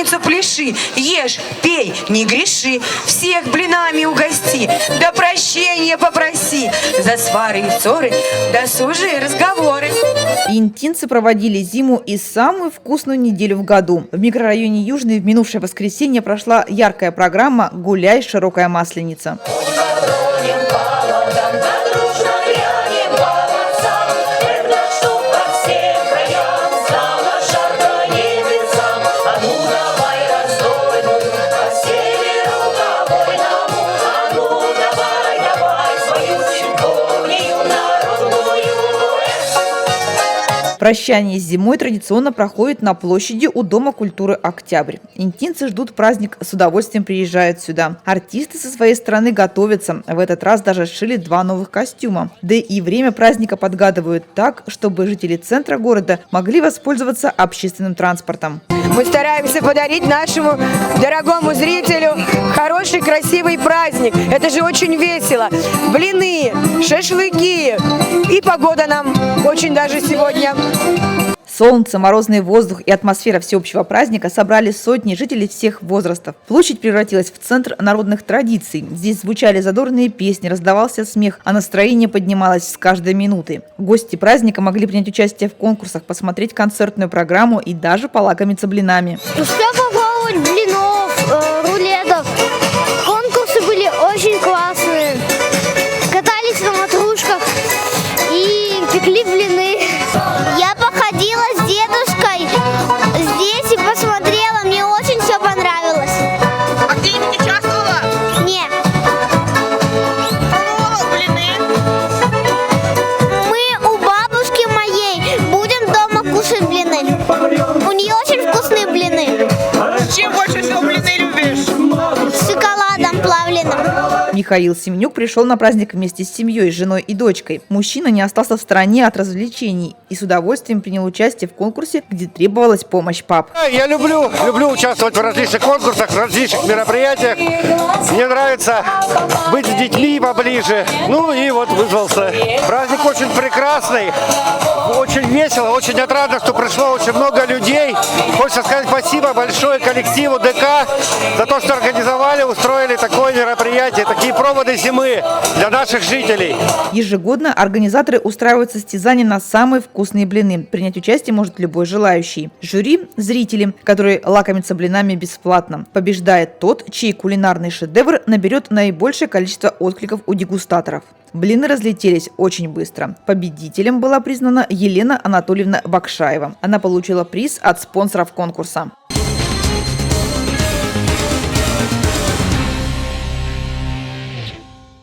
масленицу пляши, ешь, пей, не греши, всех блинами угости, да прощения попроси за свары и ссоры, досужие разговоры. Интинцы проводили зиму и самую вкусную неделю в году. В микрорайоне Южный в минувшее воскресенье прошла яркая программа «Гуляй, широкая масленица». Прощание с зимой традиционно проходит на площади у Дома культуры «Октябрь». Интинцы ждут праздник, с удовольствием приезжают сюда. Артисты со своей стороны готовятся. В этот раз даже сшили 2 новых костюма. Да и время праздника подгадывают так, чтобы жители центра города могли воспользоваться общественным транспортом. Мы стараемся подарить нашему дорогому зрителю хороший, красивый праздник. Это же очень весело. Блины, шашлыки. И погода нам очень даже сегодня. Солнце, морозный воздух и атмосфера всеобщего праздника собрали сотни жителей всех возрастов. Площадь превратилась в центр народных традиций. Здесь звучали задорные песни, раздавался смех, а настроение поднималось с каждой минуты. Гости праздника могли принять участие в конкурсах, посмотреть концертную программу и даже полакомиться блинами. Успел попробовать блинов, рулетов. Конкурсы были очень классные. Катались на ватрушках и пекли блины. Я походила с дедушкой здесь и посмотрела. Мне очень все понравилось. А где-нибудь участвовала? Нет. Пробовала блины? Мы у бабушки моей будем дома кушать блины. У нее очень вкусные блины. С чем больше всего блины любишь? С шоколадом плавленым. Михаил Семенюк пришел на праздник вместе с семьей, женой и дочкой. Мужчина не остался в стороне от развлечений и с удовольствием принял участие в конкурсе, где требовалась помощь пап. Я люблю участвовать в различных конкурсах, в различных мероприятиях. Мне нравится быть с детьми поближе. Ну и вот вызвался. Праздник очень прекрасный, очень весело, очень отрадно, что пришло очень много людей. Хочется сказать спасибо большое коллективу ДК за то, что организовали, устроили такое мероприятие, такие проводы зимы для наших жителей. Ежегодно организаторы устраивают состязания на самые вкусные блины. Принять участие может любой желающий. Жюри – зрители, которые лакомятся блинами бесплатно. Побеждает тот, чей кулинарный шедевр наберет наибольшее количество откликов у дегустаторов. Блины разлетелись очень быстро. Победителем была признана Елена Анатольевна Бакшаева. Она получила приз от спонсоров конкурса.